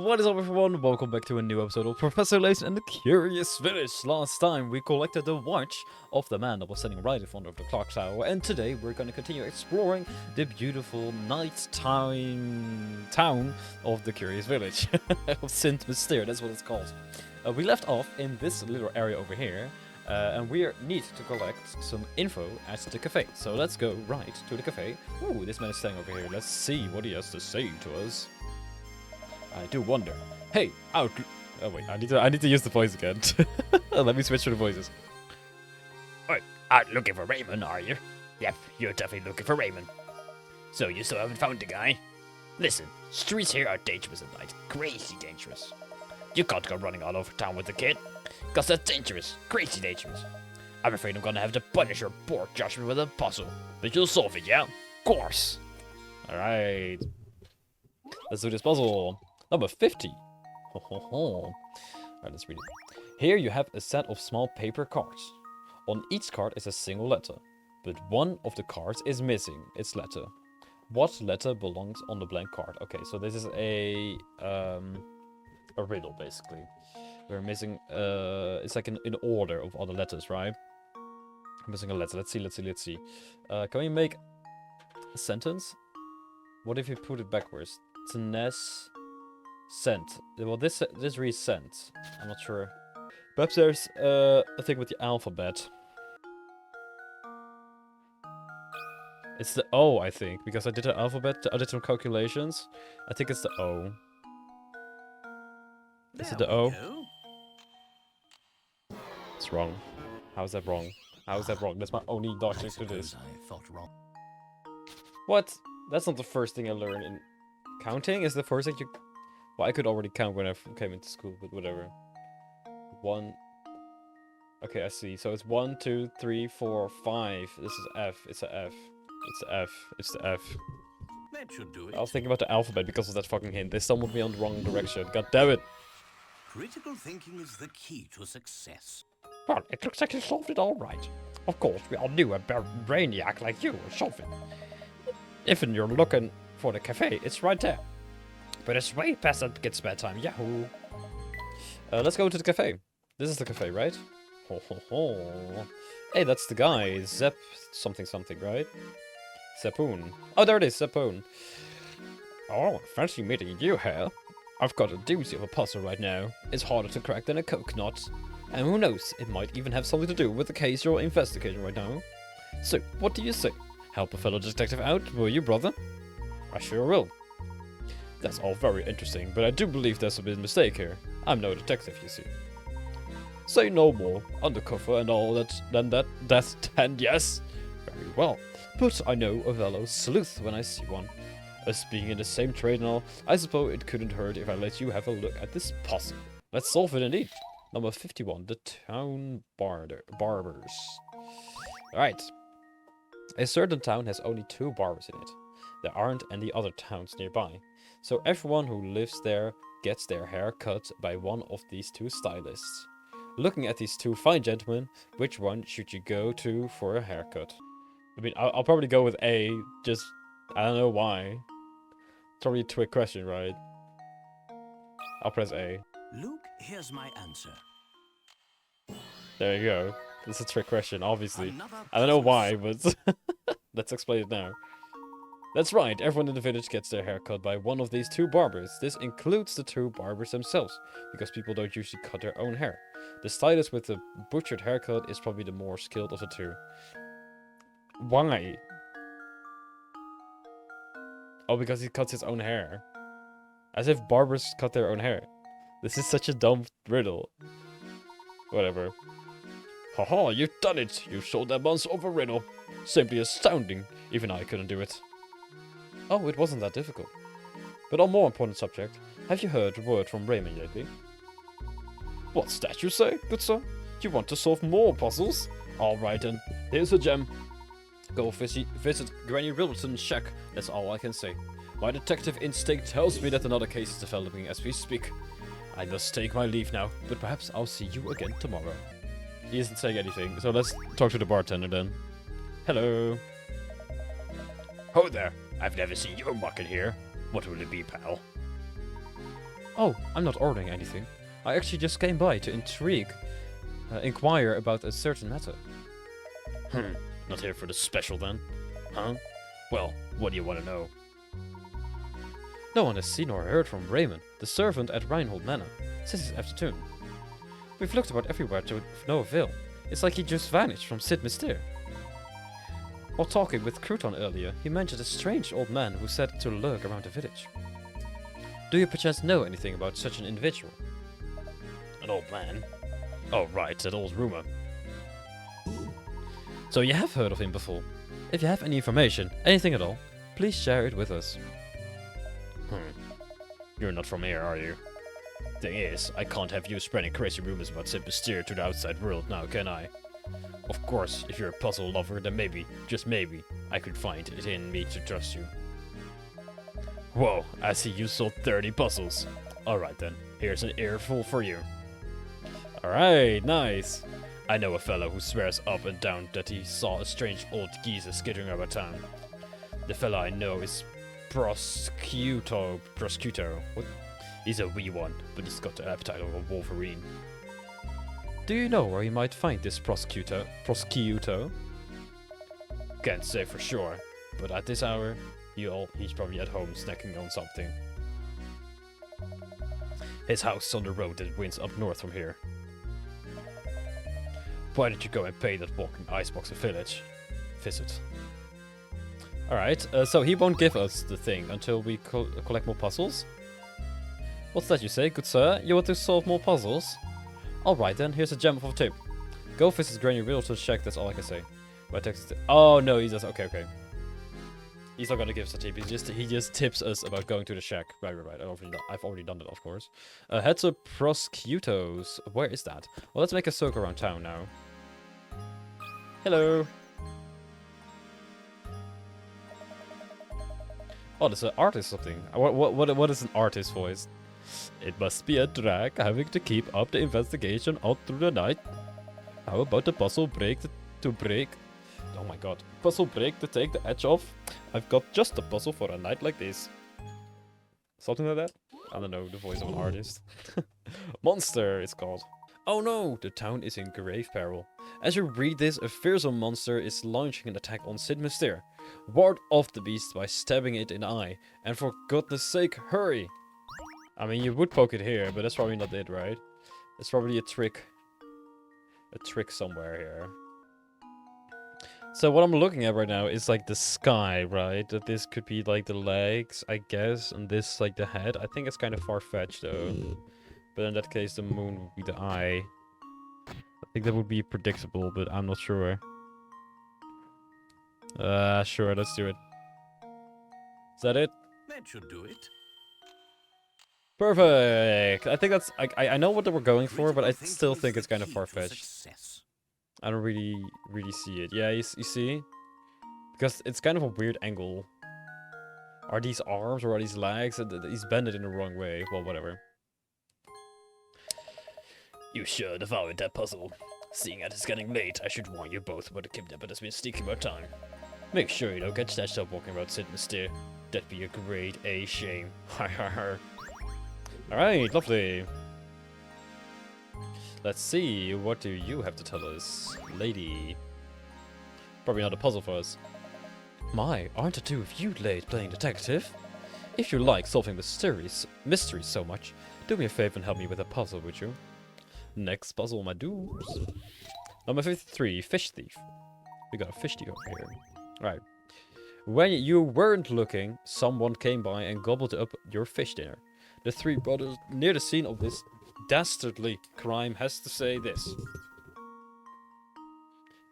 What is up, everyone? Welcome back to a new episode of Professor Layton and the Curious Village. Last time we collected the watch of the man that was standing right in front of the clock tower, and today we're going to continue exploring the beautiful nighttime town of the Curious Village. Of Saint Mystere, that's what it's called. We left off in this little area over here, and we need to collect some info at the cafe. So let's go right to the cafe. Ooh, this man is staying over here. Let's see what he has to say to us. I do wonder. Hey, out! Oh wait, I need to use the voice again. Let me switch to the voices. Alright, looking for Raymond, are you? Yep, you're definitely looking for Raymond. So you still haven't found the guy? Listen, streets here are dangerous at night. Crazy dangerous. You can't go running all over town with the kid. Cause that's dangerous. Crazy dangerous. I'm afraid I'm gonna have to punish your poor Joshua with a puzzle. But you'll solve it, yeah? Of course. Alright. Let's do this puzzle. Number 50. Alright, let's read it. Here you have a set of small paper cards. On each card is a single letter, but one of the cards is missing its letter. What letter belongs on the blank card? Okay, so this is a riddle, basically. We're missing, it's like in order of all the letters, right? I'm missing a letter. Let's see. Can we make a sentence? What if you put it backwards? Tnes sent. Well, this reads sent. I'm not sure. Perhaps there's a thing with the alphabet. It's the O, I think, because I did the alphabet. I did some calculations. I think it's the O. Is it the O? It's wrong. How is that wrong? How is that wrong? That's my only logic to this. I thought wrong. What? That's not the first thing I learned in counting. Is the first thing you... Well, I could already count when I came into school, but whatever. One... Okay, I see. So it's 1, 2, 3, 4, 5. This is F. It's a F. It's the F. It's the F. That should do it. I was thinking about the alphabet because of that fucking hint. They stumbled me on the wrong direction. God damn it. Critical thinking is the key to success. Well, it looks like you solved it all right. Of course, we all knew a brainiac like you would solve it. If you're looking for the cafe, it's right there. But it's way past that kid's bedtime, yahoo! Let's go to the cafe. This is the cafe, right? Ho ho ho. Hey, that's the guy. Zep something, right? Zepoon. Oh, there it is, Zepoon. Oh, fancy meeting you here. I've got a doozy of a puzzle right now. It's harder to crack than a coconut. And who knows, it might even have something to do with the case you're investigating right now. So, what do you say? Help a fellow detective out, will you, brother? I sure will. That's all very interesting, but I do believe there's a bit of a mistake here. I'm no detective, you see. Say no more. Undercover and all that, then yes. Very well. But I know a fellow sleuth when I see one. Us being in the same trade and all, I suppose it couldn't hurt if I let you have a look at this puzzle. Let's solve it indeed. Number 51, the town barbers. Alright. A certain town has only 2 barbers in it. There aren't any other towns nearby. So everyone who lives there gets their hair cut by one of these 2 stylists. Looking at these 2 fine gentlemen, which one should you go to for a haircut? I mean, I'll probably go with A, just, I don't know why. It's probably a trick question, right? I'll press A. Luke, here's my answer. There you go. This is a trick question, obviously. Another I don't know puzzle why, but let's explain it now. That's right, everyone in the village gets their hair cut by one of these 2 barbers. This includes the 2 barbers themselves, because people don't usually cut their own hair. The stylist with the butchered haircut is probably the more skilled of the 2. Why? Oh, because he cuts his own hair. As if barbers cut their own hair. This is such a dumb riddle. Whatever. Haha, you've done it! You solved that monster of a riddle. Simply astounding. Even I couldn't do it. Oh, it wasn't that difficult. But on more important subject, have you heard a word from Raymond lately? What's that you say, good sir? You want to solve more puzzles? Alright then, here's a gem. Go visit Granny Riddleton's shack, that's all I can say. My detective instinct tells me that another case is developing as we speak. I must take my leave now, but perhaps I'll see you again tomorrow. He isn't saying anything, so let's talk to the bartender then. Hello. Ho there. I've never seen your muck in here. What will it be, pal? Oh, I'm not ordering anything. I actually just came by to inquire about a certain matter. Not here for the special then? Huh? Well, what do you want to know? No one has seen or heard from Raymond, the servant at Reinhold Manor, since this afternoon. We've looked about everywhere to no avail. It's like he just vanished from Sid Mystere. While talking with Crouton earlier, he mentioned a strange old man who said to lurk around the village. Do you perchance know anything about such an individual? An old man? Oh, right, that old rumor. So you have heard of him before. If you have any information, anything at all, please share it with us. You're not from here, are you? Thing is, I can't have you spreading crazy rumors about Sid Mystere to the outside world now, can I? Of course, if you're a puzzle lover, then maybe, just maybe, I could find it in me to trust you. Whoa, I see you sold 30 puzzles. Alright then, here's an earful for you. Alright, nice. I know a fellow who swears up and down that he saw a strange old geezer skittering about town. The fellow I know is Prosciutto. What? He's a wee one, but he's got the appetite of a wolverine. Do you know where you might find this Prosciutto? Can't say for sure, but at this hour, he's probably at home snacking on something. His house is on the road that winds up north from here. Why don't you go and pay that walking icebox a visit? Alright, so he won't give us the thing until we collect more puzzles? What's that you say, good sir? You want to solve more puzzles? Alright then, here's a gem of a tip. Go visit Granny Realtor's shack, that's all I can say. Oh no, he does. Okay. He's not gonna give us a tip. He just tips us about going to the shack. Right. I've already done that, of course. Head to Prosciutto's. Where is that? Well, let's make a circle around town now. Hello. Oh, there's an artist something. What is an artist voice? It must be a drag having to keep up the investigation all through the night. How about the puzzle break to break? Oh my god. Puzzle break to take the edge off. I've got just a puzzle for a night like this. Something like that? I don't know, the voice of an artist. Monster, it's called. Oh no, the town is in grave peril. As you read this, a fearsome monster is launching an attack on Sid Mystere. Ward off the beast by stabbing it in the eye. And for goodness sake, hurry! I mean, you would poke it here, but that's probably not it, right? It's probably a trick. A trick somewhere here. So what I'm looking at right now is like the sky, right? That this could be like the legs, I guess, and this like the head. I think it's kind of far-fetched though. But in that case, the moon would be the eye. I think that would be predictable, but I'm not sure. Sure, let's do it. Is that it? That should do it. Perfect! I think that's... I know what they were going for, but I still think it's kind of far-fetched. I don't really see it. Yeah, you see? Because it's kind of a weird angle. Are these arms or are these legs? He's bended in the wrong way. Well, whatever. You should have avoided that puzzle. Seeing as it's getting late, I should warn you both about the kidnapper that's been sneaking about town. Make sure you don't get snatched up walking around Sid Mystere. That'd be a great shame. Ha ha ha. Alright, lovely. Let's see, what do you have to tell us, lady? Probably not a puzzle for us. My, aren't the two of you late playing detective? If you like solving mysteries so much, do me a favor and help me with a puzzle, would you? Next puzzle, my dudes. Number 53, Fish Thief. We got a fish thief over here. Right. When you weren't looking, someone came by and gobbled up your fish dinner. The three brothers near the scene of this dastardly crime has to say this.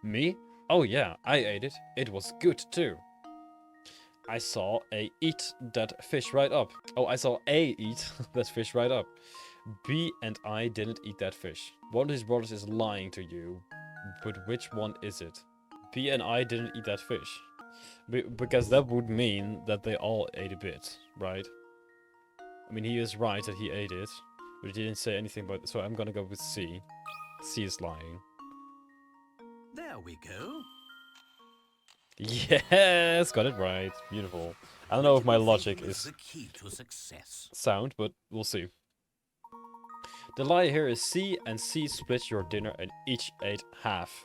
Me? Oh yeah, I ate it. It was good too. I saw A eat that fish right up. Oh, I saw A eat that fish right up. B and I didn't eat that fish. One of his brothers is lying to you. But which one is it? B and I didn't eat that fish. Because that would mean that they all ate a bit, right? I mean, he is right that he ate it. But he didn't say anything about it, so I'm gonna go with C. C is lying. There we go. Yes! Got it right. Beautiful. I don't know if my logic is the key to success. sound, but we'll see. The lie here is C, and C splits your dinner and each ate half.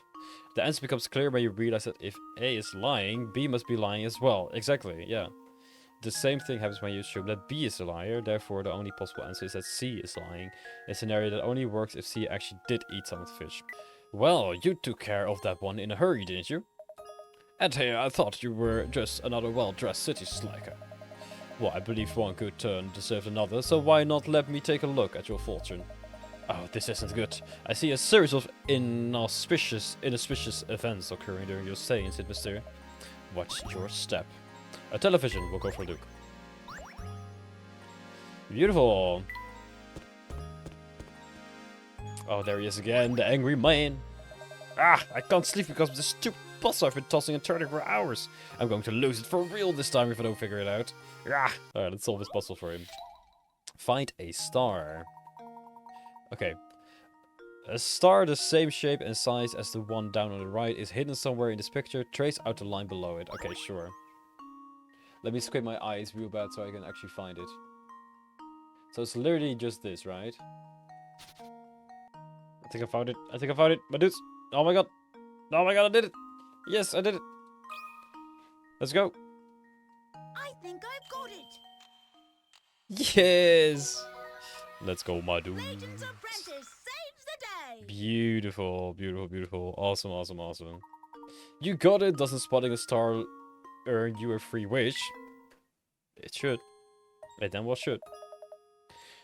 The answer becomes clear when you realize that if A is lying, B must be lying as well. Exactly, yeah. The same thing happens when you assume that B is a liar, therefore the only possible answer is that C is lying. A scenario that only works if C actually did eat some of the fish. Well, you took care of that one in a hurry, didn't you? And here I thought you were just another well-dressed city slacker. Well, I believe one good turn deserves another, so why not let me take a look at your fortune? Oh, this isn't good. I see a series of inauspicious events occurring during your stay in St. Mystery. Watch your step. A television will go for a look. Beautiful. Oh, there he is again, the angry man. Ah, I can't sleep because of this stupid puzzle I've been tossing and turning for hours. I'm going to lose it for real this time if I don't figure it out. Ah. Alright, let's solve this puzzle for him. Find a star. Okay. A star the same shape and size as the one down on the right is hidden somewhere in this picture. Trace out the line below it. Okay, sure. Let me squint my eyes real bad so I can actually find it. So it's literally just this, right? I think I found it. I think I found it. My dudes. Oh my god. Oh my god, I did it. Yes, I did it. Let's go. I think I've got it. Yes. Let's go, my dude. Layton's apprentice saves the day. Beautiful, beautiful, beautiful. Awesome, awesome, awesome. You got it. Doesn't spotting a star earn you a free wish? It should. Wait, then what should?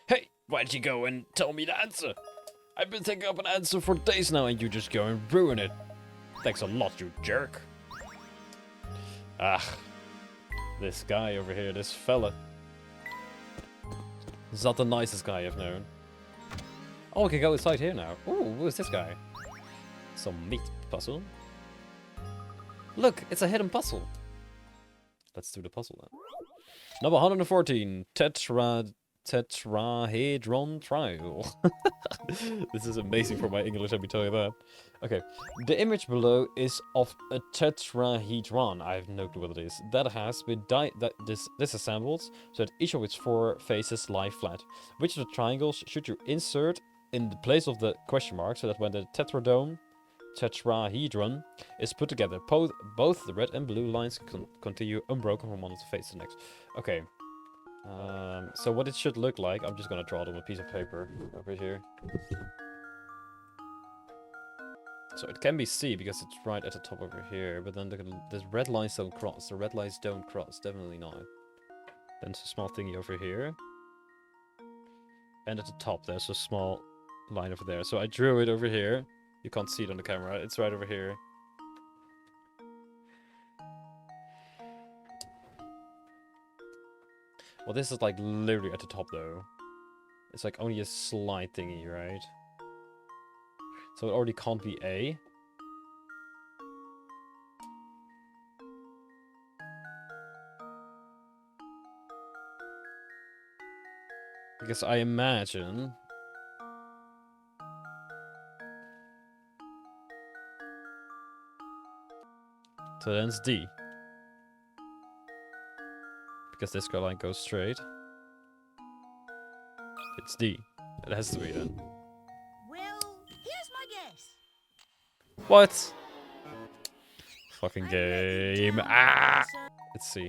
Hey, why'd you go and tell me the answer? I've been thinking up an answer for days now and you just go and ruin it. Thanks a lot, you jerk. Ah. This guy over here, this fella. He's not the nicest guy I've known. Oh, we can go inside here now. Ooh, who is this guy? Some meat puzzle. Look, it's a hidden puzzle. Let's do the puzzle then. Number 114, tetrahedron trial. This is amazing for my English, let me tell you that. Okay, the image below is of a tetrahedron. I have no clue what it is. That has been disassembled so that each of its 4 faces lie flat. Which of the triangles should you insert in the place of the question mark so that when the tetrahedron is put together, both the red and blue lines continue unbroken from one of the face to the next. Okay. So what it should look like, I'm just gonna draw it on a piece of paper over here. So it can be C because it's right at the top over here, but then the red lines don't cross. The red lines don't cross, definitely not. Then it's a small thingy over here. And at the top there's a small line over there. So I drew it over here. You can't see it on the camera, it's right over here. Well, this is like literally at the top though. It's like only a slight thingy, right? So it already can't be A. Because I imagine... So then it's D. Because this line goes straight. It's D. It has to be then. Well, here's my guess. What? Fucking game. Ah! Let's see.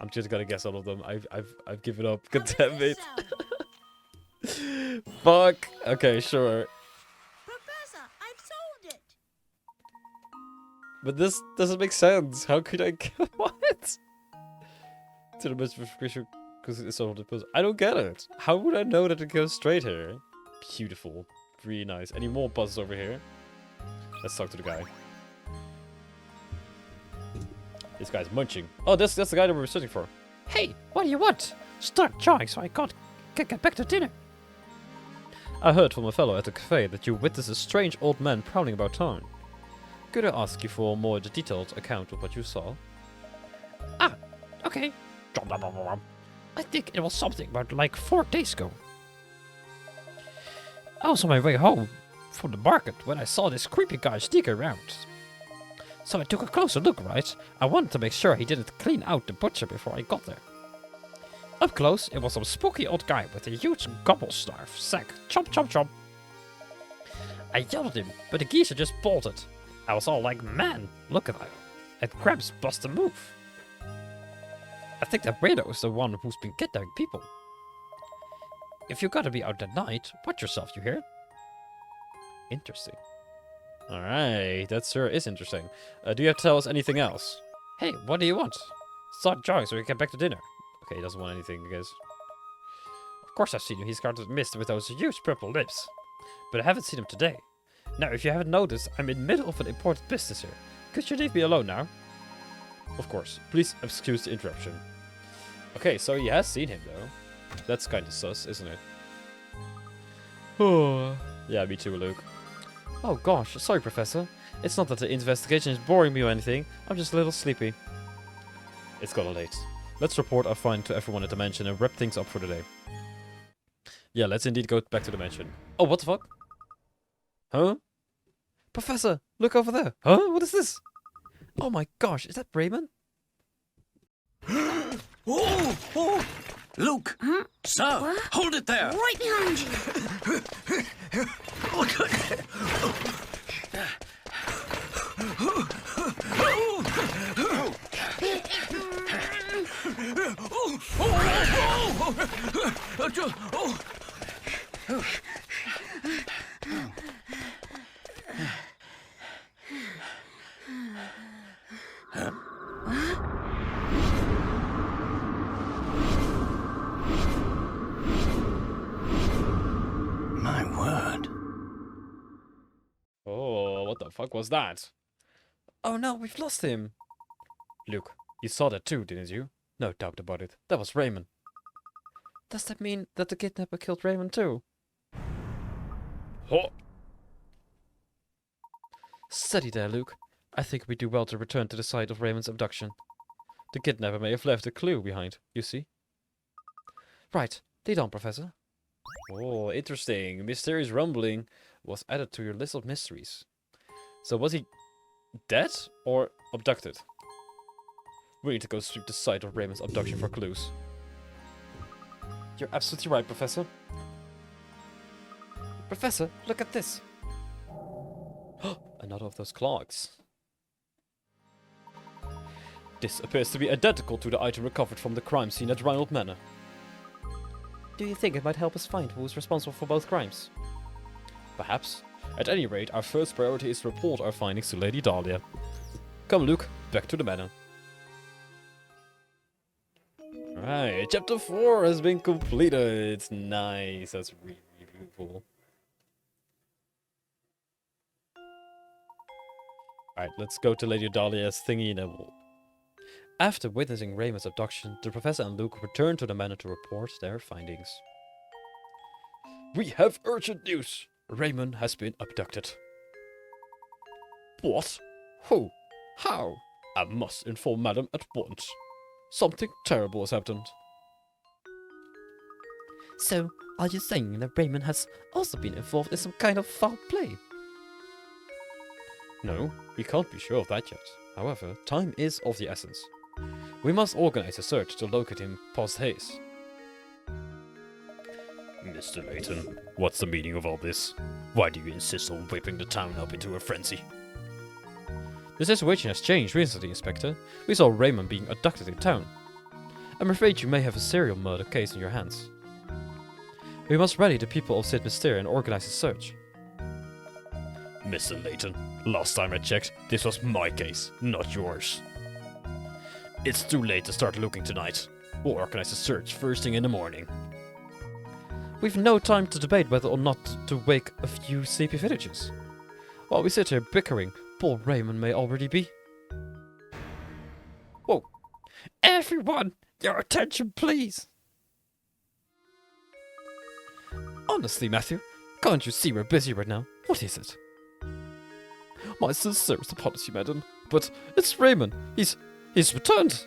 I'm just gonna guess all of them. I've given up. God damn it. Fuck. Okay, sure. Professor, I've solved it. But this doesn't make sense. How could I get what? To the most prescription because it's solved the puzzle. I don't get it. How would I know that it goes straight here? Beautiful. Really nice. Any more puzzles over here? Let's talk to the guy. This guy's munching. Oh, that's the guy that we were searching for. Hey, what do you want? Start drawing so I can't get back to dinner. I heard from a fellow at the cafe that you witnessed a strange old man prowling about town. Could I ask you for a more detailed account of what you saw? Ah, okay. I think it was something about like 4 days ago. I was on my way home from the market when I saw this creepy guy sneak around. So I took a closer look, right? I wanted to make sure he didn't clean out the butcher before I got there. Up close, it was some spooky old guy with a huge gobble-snarf sack. Chomp, chomp, chomp. I yelled at him, but the geezer just bolted. I was all like, man, look at that. That crab's bust a move. I think that weirdo is the one who's been kidnapping people. If you gotta be out at night, watch yourself, you hear? Interesting. Alright, that sure is interesting. Do you have to tell us anything else? Hey, what do you want? Start drawing so we can get back to dinner. Okay, he doesn't want anything, I guess. Of course I've seen him. He's covered in mist with those huge purple lips. But I haven't seen him today. Now, if you haven't noticed, I'm in the middle of an important business here. Could you leave me alone now? Of course. Please excuse the interruption. Okay, so he has seen him, though. That's kind of sus, isn't it? Oh. Yeah, me too, Luke. Oh gosh, sorry, Professor. It's not that the investigation is boring me or anything. I'm just a little sleepy. It's gotten late. Let's report our find to everyone at the mansion and wrap things up for the day. Yeah, let's indeed go back to the mansion. Oh, what the fuck? Huh? Professor, look over there. Huh? What is this? Oh my gosh, is that Raymond? Oh! Luke! Sir! What? Hold it there! Right behind you. My word. Oh, what the fuck was that? Oh no, we've lost him. Luke, you saw that too, didn't you? No doubt about it. That was Raymond. Does that mean that the kidnapper killed Raymond too? Oh. Steady there, Luke. I think we do well to return to the site of Raymond's abduction. The kidnapper may have left a clue behind, you see. Right, lead on, Professor. Oh, interesting. Mysterious rumbling was added to your list of mysteries. So was he dead or abducted? We need to go sweep the site of Raymond's abduction for clues. You're absolutely right, Professor. Professor, look at this. Another of those clocks. This appears to be identical to the item recovered from the crime scene at Adriall Manor. Do you think it might help us find who's responsible for both crimes? Perhaps. At any rate, our first priority is to report our findings to Lady Dahlia. Come, Luke, back to the manor. Alright, chapter 4 has been completed. It's nice. That's really, really cool. Alright, let's go to Lady Dahlia's thingy and then we'll... After witnessing Raymond's abduction, the professor and Luke return to the manor to report their findings. We have urgent news! Raymond has been abducted. What? Who? How? I must inform Madam at once. Something terrible has happened. So, are you saying that Raymond has also been involved in some kind of foul play? No, we can't be sure of that yet. However, time is of the essence. We must organize a search to locate him post haste. Mr. Layton, what's the meaning of all this? Why do you insist on whipping the town up into a frenzy? The situation has changed recently, Inspector. We saw Raymond being abducted in town. I'm afraid you may have a serial murder case on your hands. We must rally the people of Sid Mysteria and organize a search. Mr. Layton, last time I checked, this was my case, not yours. It's too late to start looking tonight. We'll organize a search first thing in the morning. We've no time to debate whether or not to wake a few sleepy villagers. While we sit here bickering, poor Raymond may already be... Whoa! Everyone, your attention please! Honestly, Matthew, can't you see we're busy right now? What is it? My sincerest apology, madam, but it's Raymond. He's returned.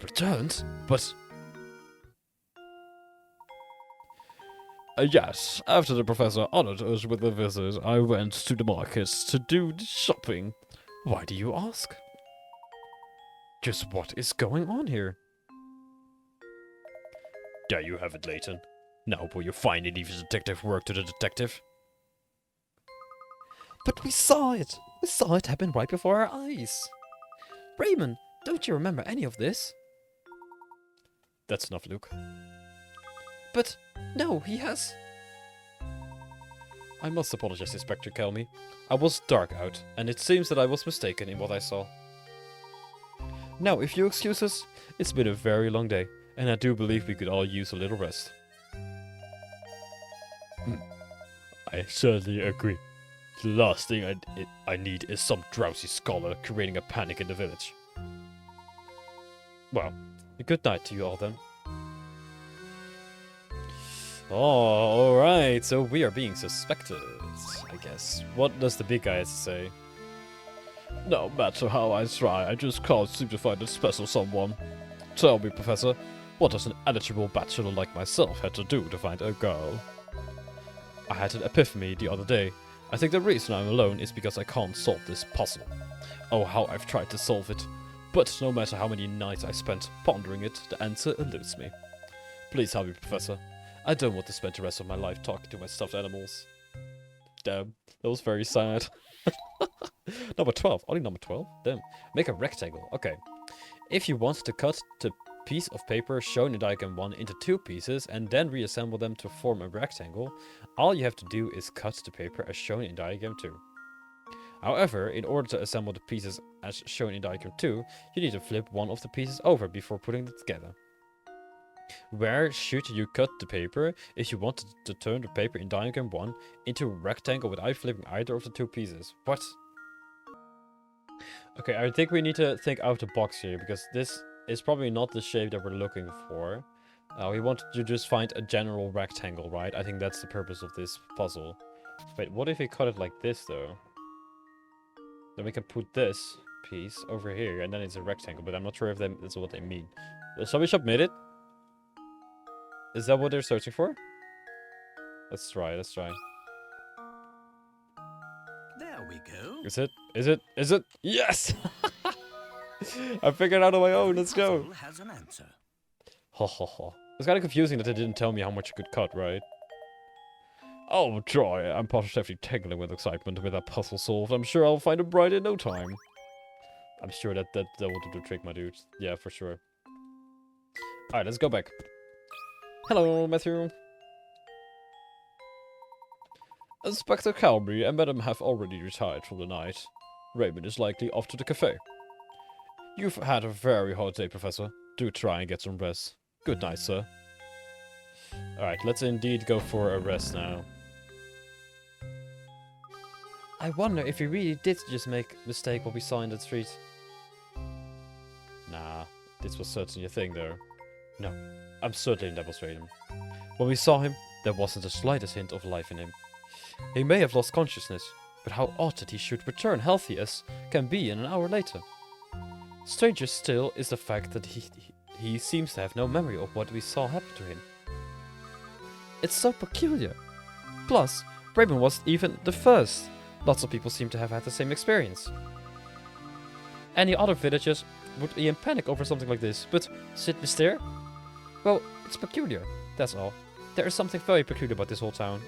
Returned? But... yes, after the professor honored us with a visit, I went to the markets to do the shopping. Why do you ask? Just what is going on here? There you have it, Layton. Now will you finally leave the detective work to the detective? But we saw it! We saw it happen right before our eyes! Raymond, don't you remember any of this? That's enough, Luke. But no, he has. I must apologize, Inspector Kelmy. I was dark out, and it seems that I was mistaken in what I saw. Now, if you excuse us, it's been a very long day, and I do believe we could all use a little rest. I certainly agree. The last thing I need is some drowsy scholar creating a panic in the village. Well, a good night to you all then. Oh, alright, so we are being suspected, I guess. What does the big guy have to say? No matter how I try, I just can't seem to find a special someone. Tell me, Professor, what does an eligible bachelor like myself have to do to find a girl? I had an epiphany the other day. I think the reason I'm alone is because I can't solve this puzzle. Oh, how I've tried to solve it. But no matter how many nights I spent pondering it, the answer eludes me. Please help me, Professor. I don't want to spend the rest of my life talking to my stuffed animals. Damn, that was very sad. Number 12, only number 12? Damn. Make a rectangle, okay. If you want to cut the piece of paper shown in diagram 1 into 2 pieces and then reassemble them to form a rectangle, all you have to do is cut the paper as shown in diagram 2. However, in order to assemble the pieces as shown in diagram 2, you need to flip one of the pieces over before putting it together. Where should you cut the paper if you want to turn the paper in diagram 1 into a rectangle without flipping either of the 2 pieces? What? Okay, I think we need to think out the box here, because this is probably not the shape that we're looking for. We want to just find a general rectangle, right? I think that's the purpose of this puzzle. Wait, what if we cut it like this, though? Then we can put this piece over here, and then it's a rectangle, but I'm not sure if that's what they mean. Shall we submit it? Is that what they're searching for? Let's try, let's try. There we go. Is it? Is it? Is it? Yes! I figured it out on my own, let's go! Puzzle has an answer. Ho ho ho. It's kind of confusing that they didn't tell me how much you could cut, right? Oh, joy, I'm positively tingling with excitement with that puzzle solved. I'm sure I'll find a bride in no time. I'm sure that will do the trick, my dude. Yeah, for sure. Alright, let's go back. Hello, Matthew. Inspector Calby and Madam have already retired for the night. Raymond is likely off to the cafe. You've had a very hot day, Professor. Do try and get some rest. Good night, sir. Alright, let's indeed go for a rest now. I wonder if we really did just make a mistake what we saw in the street. Nah, this was certainly a thing, though. No, I'm certainly demonstrating. When we saw him, there wasn't the slightest hint of life in him. He may have lost consciousness, but how odd that he should return healthy as can be in an hour later. Stranger still is the fact that he seems to have no memory of what we saw happen to him. It's so peculiar. Plus, Raymond wasn't even the first. Lots of people seem to have had the same experience. Any other villagers would be in panic over something like this, but Sid Mystere? Well, it's peculiar, that's all. There is something very peculiar about this whole town.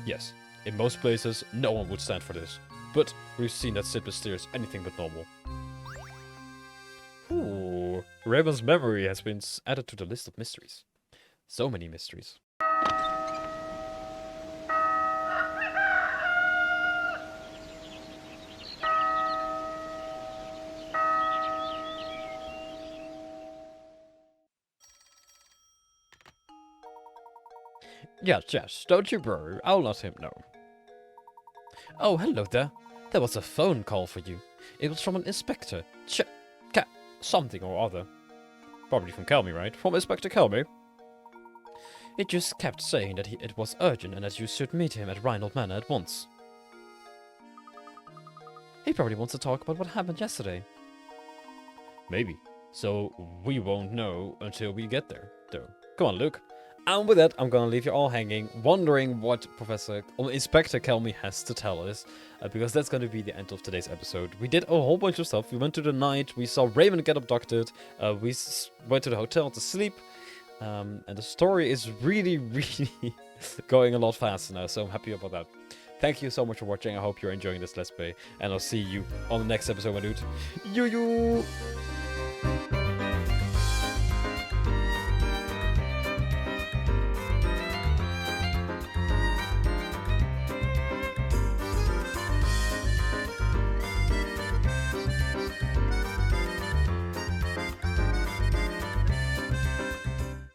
Yes, in most places, no one would stand for this. But we've seen that Sid Mystere is anything but normal. Ooh, Raymond's memory has been added to the list of mysteries. So many mysteries. Yes, don't you worry, I'll let him know. Oh, hello there. There was a phone call for you. It was from an inspector. Something or other. Probably from Kelmy, right? From Inspector Kelmy. It just kept saying that it was urgent and that you should meet him at Reinhold Manor at once. He probably wants to talk about what happened yesterday. Maybe. So we won't know until we get there, though. Come on, Luke. And with that, I'm gonna leave you all hanging, wondering what Inspector Kelmy has to tell us, because that's gonna be the end of today's episode. We did a whole bunch of stuff. We went to the night, we saw Raymond get abducted, went to the hotel to sleep, and the story is really, really going a lot faster now, so I'm happy about that. Thank you so much for watching. I hope you're enjoying this Let's Play, and I'll see you on the next episode, my dude. Yo!